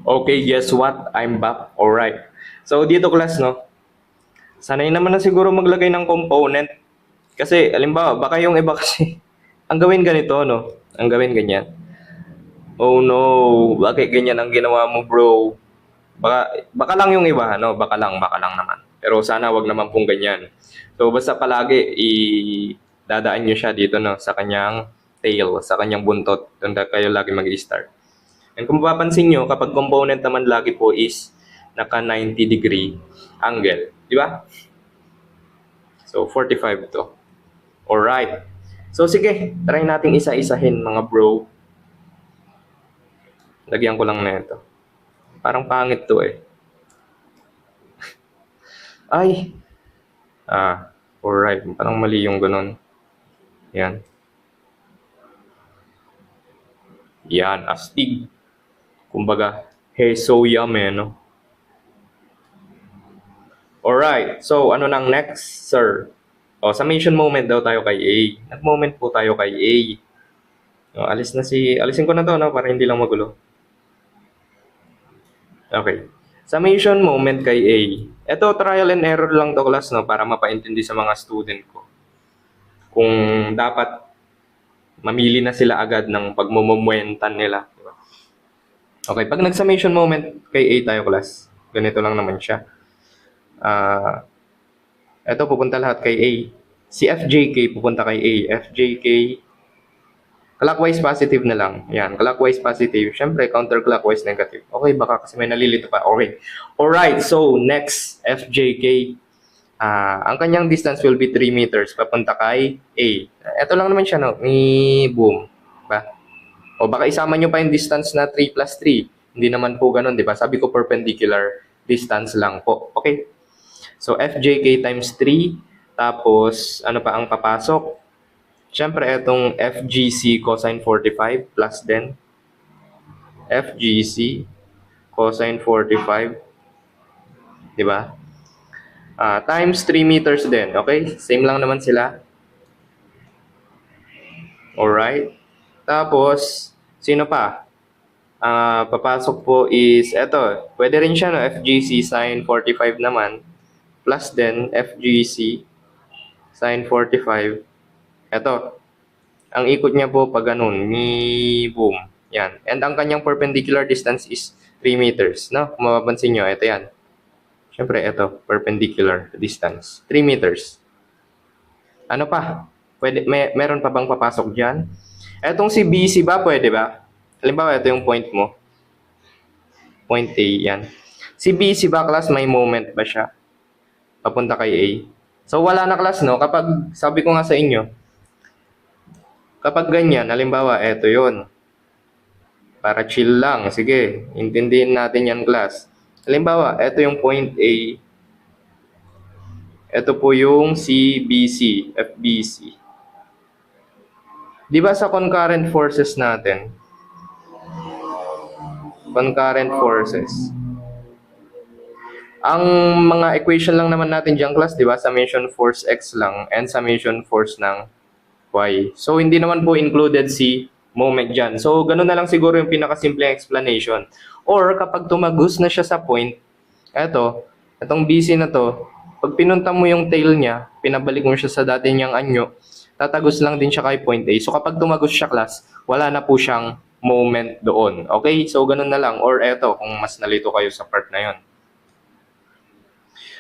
Okay, guess what? I'm back. Alright. So, dito class, no? Sanay naman na siguro maglagay ng component. Kasi, alimbawa, baka yung iba kasi, ang gawin ganito, no? Ang gawin ganyan. Oh no, bakit ganyan ang ginawa mo, bro? Baka lang yung iba, no? Baka lang naman. Pero sana wag naman pong ganyan. So, basta palagi, dadaan nyo siya dito, no? Sa kanyang tail, sa kanyang buntot. Doon kayo lagi mag-start. And kung mapapansin nyo, kapag component naman lagi po is naka 90-degree angle. Di ba? So, 45 to. Alright. So, sige. Try natin isa-isahin, mga bro. Lagyan ko lang na ito. Parang pangit to eh. Ay! Alright. Parang mali yung ganun. Yan. Yan, astig. Kumbaga, hey, so yummy, no? Alright. So, ano nang next, sir? Summation moment daw tayo kay A. Nag-moment po tayo kay A. Alisin ko na to, no? Para hindi lang magulo. Okay. Summation moment kay A. Ito, trial and error lang to class, no? Para mapaintindi sa mga student ko. Kung dapat mamili na sila agad ng pagmumumuentan nila. Diba? Okay, pag nag-summation moment kay A tayo class, ganito lang naman siya. Ito, pupunta lahat kay A. Si FJK pupunta kay A. FJK, clockwise positive na lang. Yan, clockwise positive. Siyempre, counterclockwise negative. Okay, baka kasi may nalilito pa. Okay. Alright, so next, FJK. Ang kanyang distance will be 3 meters papunta kay A. Ito lang naman siya, no? Ni boom. Ba? O baka isama nyo pa yung distance na 3 plus 3. Hindi naman po ganun, di ba? Sabi ko perpendicular distance lang po. Okay? So, FJK times 3. Tapos, ano pa ang papasok? Siyempre, itong FGC cosine 45 plus din. FGC cosine 45. Diba? Times 3 meters din. Okay? Same lang naman sila. Alright. Tapos, sino pa? Papasok po is, eto, pwede rin siya, no? FGC sine 45 naman. Plus din, FGC sine 45. Eto, ang ikot niya po pag ganun, ni boom. Yan. And ang kanyang perpendicular distance is 3 meters. No? Kung mapapansin nyo, ito yan. Siyempre, ito, perpendicular distance. 3 meters. Ano pa? Meron pa bang papasok dyan? Etong si BC ba, pwede ba? Halimbawa, ito yung point mo. Point A, yan. Si BC ba, class, may moment ba siya? Papunta kay A. So, wala na, class, no? Kapag, sabi ko nga sa inyo, kapag ganyan, halimbawa, eto yon. Para chill lang, sige, intindihin natin yan, class. Halimbawa, eto yung point A. Ito po yung CBC, FBC. Di ba sa concurrent forces natin? Concurrent forces. Ang mga equation lang naman natin dyan, class, di ba? Summation force X lang and summation force ng Y. So, hindi naman po included si moment dyan. So, ganun na lang siguro yung pinakasimpleng explanation. Or, kapag tumagos na siya sa point, itong BC na to, pag pinunta mo yung tail niya, pinabalik mo siya sa dati niyang anyo, tatagos lang din siya kay point A. So, kapag tumagos siya, class, wala na po siyang moment doon. Okay? So, ganun na lang. Or kung mas nalito kayo sa part na yon.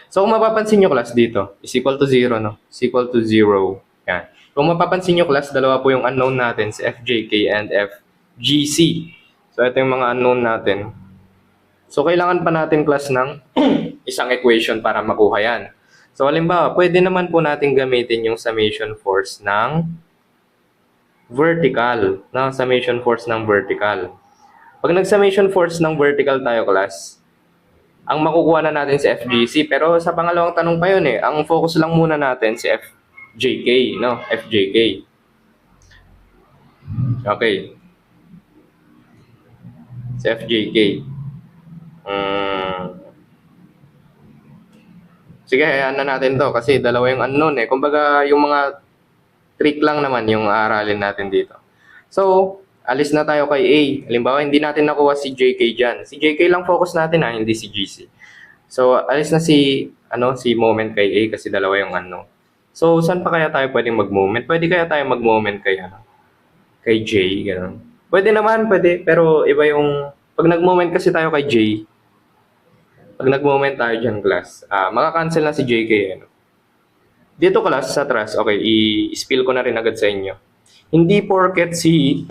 So, kung mapapansin nyo, class, dito, is equal to 0, no? Is equal to 0. Yan. Kung mapapansin nyo, class, dalawa po yung unknown natin, si FJK and FGC. So, ito yung mga unknown natin. So, kailangan pa natin, class, ng isang equation para makuha yan. So, halimbawa, pwede naman po natin gamitin yung summation force ng vertical. No? Summation force ng vertical. Pag nag-summation force ng vertical tayo, class, ang makukuha na natin si FGC. Pero sa pangalawang tanong pa yun eh. Ang focus lang muna natin si FJK. No? FJK. Okay. Si FJK. Sige, hayaan na natin to kasi dalawa yung unknown eh. Kumbaga, yung mga trick lang naman yung aaralin natin dito. So, Alis na tayo kay A. Halimbawa, hindi natin nakuha si JK dyan. Si JK lang focus natin hindi si GC. So, alis na si moment kay A kasi dalawa yung ano. So, saan pa kaya tayo pwedeng mag-moment? Pwede kaya tayo mag-moment kay J, gano'n. Pwede naman, pwede. Pero iba yung, pag nag-moment kasi tayo kay J, pag nag-moment tayo dyan, class, maka-cancel na si JK, ano. Dito, class, sa atras, okay, i-spill ko na rin agad sa inyo. Hindi porket si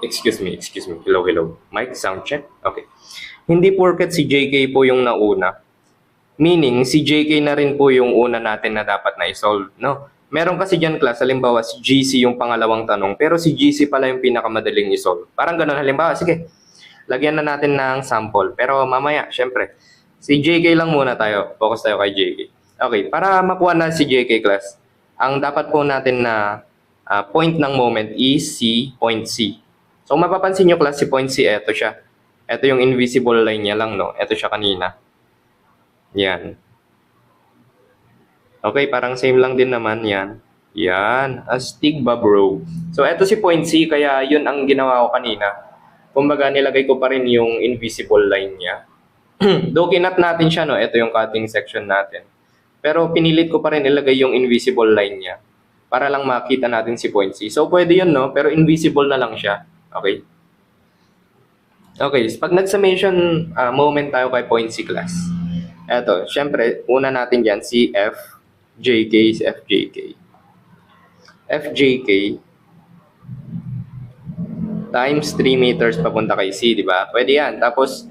excuse me. Hello. Mic, sound check. Okay. Hindi porket si JK po yung nauna. Meaning, si JK na rin po yung una natin na dapat na i-solve, no? Meron kasi dyan, class, halimbawa, si GC yung pangalawang tanong, pero si GC pala yung pinakamadaling i-solve. Parang ganun, halimbawa, sige, lagyan na natin ng sample. Pero mamaya, syempre, si JK lang muna tayo. Focus tayo kay JK. Okay, para makuha na si JK, class, ang dapat po natin na point ng moment is si point C. So, mapapansin nyo, class, si point C, eto siya. Eto yung invisible line niya lang, no? Eto siya kanina. Yan. Okay, parang same lang din naman yan. Yan, astig ba bro? So, eto si point C, kaya yun ang ginawa ko kanina. Kumbaga, nilagay ko pa rin yung invisible line niya. Though kinat natin siya, no? Ito yung cutting section natin. Pero pinilit ko pa rin ilagay yung invisible line niya para lang makita natin si point C. So, pwede yun, no? Pero invisible na lang siya. Okay? Okay, pag nag-summation moment tayo kay point C, class. Eto, syempre, una natin dyan si FJK, si FJK. FJK times 3 meters papunta kay C, di ba? Pwede yan. Tapos,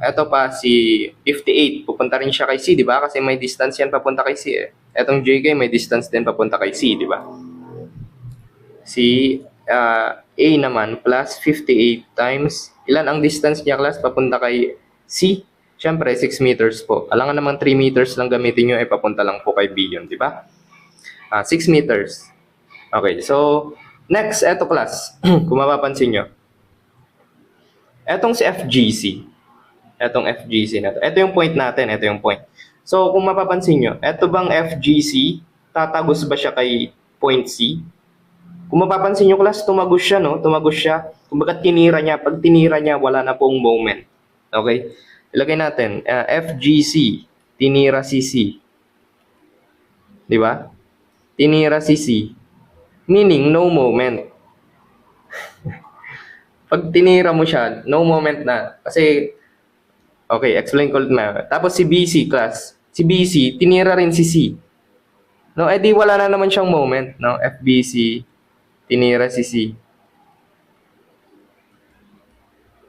eto pa si 58, pupunta rin siya kay C, di ba? Kasi may distance yan papunta kay C eh. Etong JK may distance din papunta kay C, di ba? Si A naman plus 58 times, ilan ang distance niya, class, papunta kay C? Siyempre, 6 meters po. Alangan naman 3 meters lang gamitin nyo, papunta lang po kay B yun, di ba? 6 meters. Okay, so, next, eto, class, kung mapapansin nyo. Etong si FGC. Etong FGC na to. Ito yung point natin, ito yung point. So, kung mapapansin nyo, eto bang FGC, tatagos ba siya kay point C? Kung mapapansin nyo, class, tumagos siya, no? Tumagos siya. Kumbaga tinira niya. Pag tinira niya, wala na pong moment. Okay? Ilagay natin, FGC, tinira si C. Di ba? Tinira si C. Meaning, no moment. Pag tinira mo siya, no moment na. Kasi, okay, explain ko ulit na. Tapos si BC, class. Si BC, tinira rin si C. No, edi wala na naman siyang moment, no? FBC, tinira si C.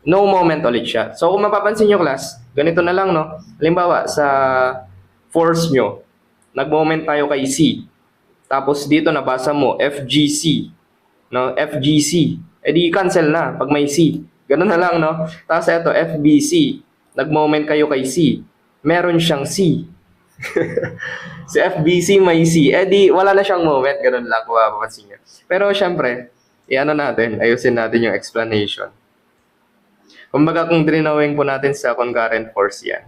No moment ulit siya. So, kung mapapansin nyo, class, ganito na lang, no? Halimbawa, sa force nyo, nag-moment tayo kay C. Tapos dito nabasa mo, FGC. No? FGC. E di cancel na pag may C. Ganun na lang, no? Tapos ito, FBC. Nag-moment kayo kay C. Meron siyang C. Si FBC may C. E di wala na siyang moment. Ganun lang kung mapapansin nyo. Pero syempre, ayusin natin yung explanation. Kumbaga kung drinawing po natin sa concurrent force yan.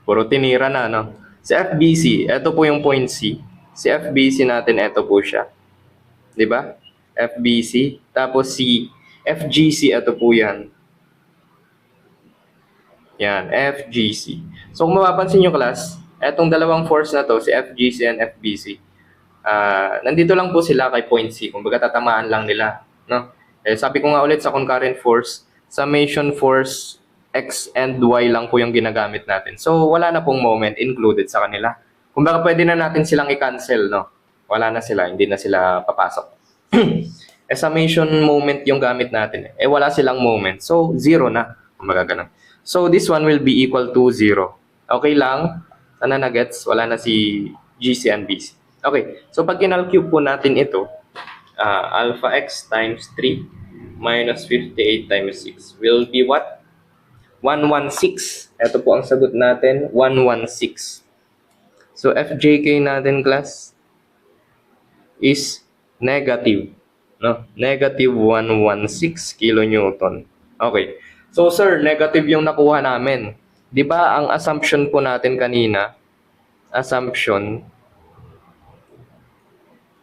Puro tinira na, no? Si FBC, ito po yung point C. Si FBC natin, ito po siya. Di ba? FBC. Tapos si FGC, ito po yan. Yan, FGC. So kung mapapansin nyo, class, etong dalawang force na to, si FGC and FBC, nandito lang po sila kay point C. Kumbaga tatamaan lang nila, no? Sabi ko nga ulit sa concurrent force, summation force X and Y lang po yung ginagamit natin. So, wala na pong moment included sa kanila. Kumbaga, pwede na natin silang i-cancel, no? Wala na sila, hindi na sila papasok. Summation moment yung gamit natin. Wala silang moment. So, zero na. Kumbaga, ganun. So, this one will be equal to 0. Okay lang? Sana na-gets? Wala na si GC and BC. Okay. So, pag kinalcube po natin ito, alpha x times 3 minus 58 times 6 will be what? 116. Ito po ang sagot natin, 116. So, FJK natin, class, is negative. No? Negative 116 kilonewton. Okay. So, sir, negative yung nakuha namin. Di ba ang assumption po natin kanina, assumption,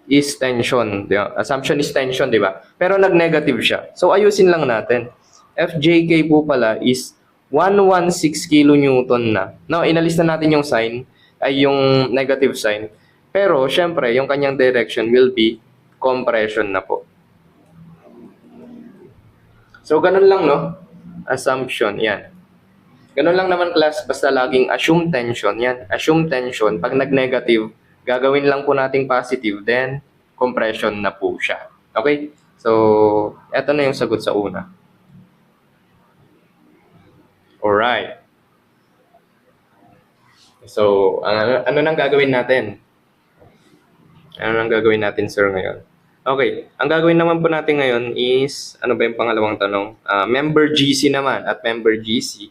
is tension. Assumption is tension, di ba? Pero nag-negative siya. So, ayusin lang natin. FJK po pala is 116 kilonewton na. Now, inalis na natin yung sign, ay yung negative sign. Pero, syempre, yung kanyang direction will be compression na po. So, ganun lang, no? Assumption, yan. Ganun lang naman, class, basta laging assume tension, yan. Assume tension, pag nag-negative, gagawin lang po nating positive, then compression na po siya. Okay? So, eto na yung sagot sa una. Alright. So, ano nang gagawin natin? Ano nang gagawin natin, sir, ngayon? Okay, ang gagawin naman po natin ngayon is, ano ba yung pangalawang tanong? Member GC naman, at member GC.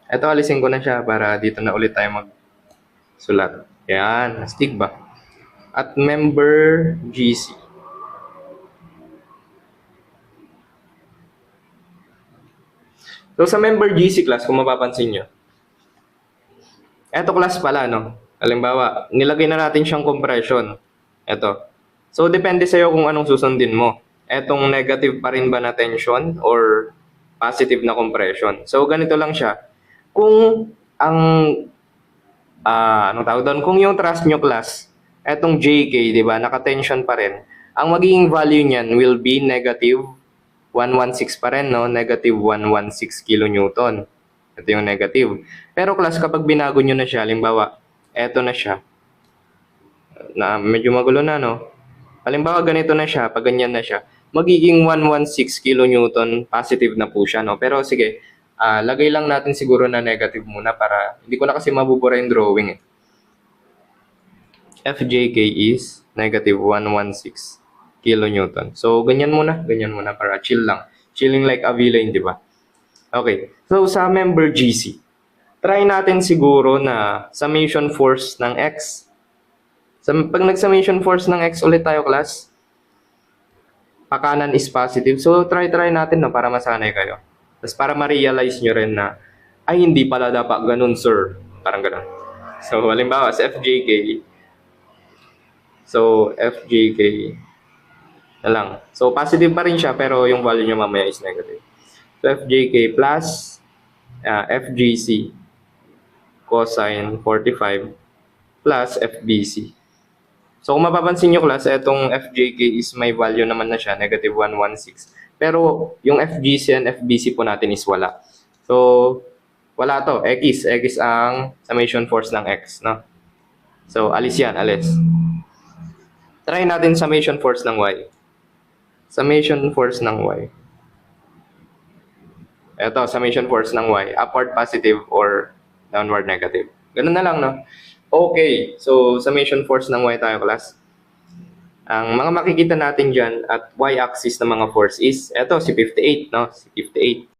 Ito, alisin ko na siya para dito na ulit tayo magsulat. Yan, astig ba? At member GC. So, sa member GC class, kung mapapansin nyo, eto class pala, no? Halimbawa, nilagay na natin siyang compression. Eto. So, depende sa'yo kung anong susundin mo. Etong negative pa rin ba na tension or positive na compression. So, ganito lang siya. Kung ang, anong tawag doon? Kung yung thrust nyo class, etong JK, di ba, naka-tension pa rin, ang magiging value niyan will be negative 116 pa rin, no? Negative 116 kilonewton. Ito yung negative. Pero class, kapag binago nyo na siya, halimbawa, eto na siya, na medyo magulo na, no? Halimbawa, ganito na siya, pag ganyan na siya, magiging 116 kilonewton positive na po siya, no? Pero sige, lagay lang natin siguro na negative muna para hindi ko na kasi mabubura yung drawing, eh. FJK is negative 116 kilonewton. So, ganyan muna para chill lang. Chilling like a villain, di ba? Okay. So, sa member GC, try natin siguro na summation force ng X. Pag nag-summation force ng X ulit tayo, class, pakanan is positive. So, try natin na para masanay kayo. Tapos para ma-realize nyo rin na, ay, hindi pala dapat ganun, sir. Parang ganun. So, halimbawa, sa FJK, na lang. So, positive pa rin siya, pero yung value niya mamaya is negative. So, FJK plus FGC cosine 45 plus FBC. So, kung mapapansin nyo, class, itong FJK is may value naman na siya, negative 116. Pero, yung FGC and FBC po natin is wala. So, wala to. X ang summation force ng X, no? So, alis yan, alis. Try natin summation force ng Y. Summation force ng Y. Ito, summation force ng Y. Upward positive or downward negative. Ganun na lang, no? Okay. So, summation force ng Y tayo, class. Ang mga makikita natin dyan at Y-axis ng mga force is, eto, si 58, no? Si 58.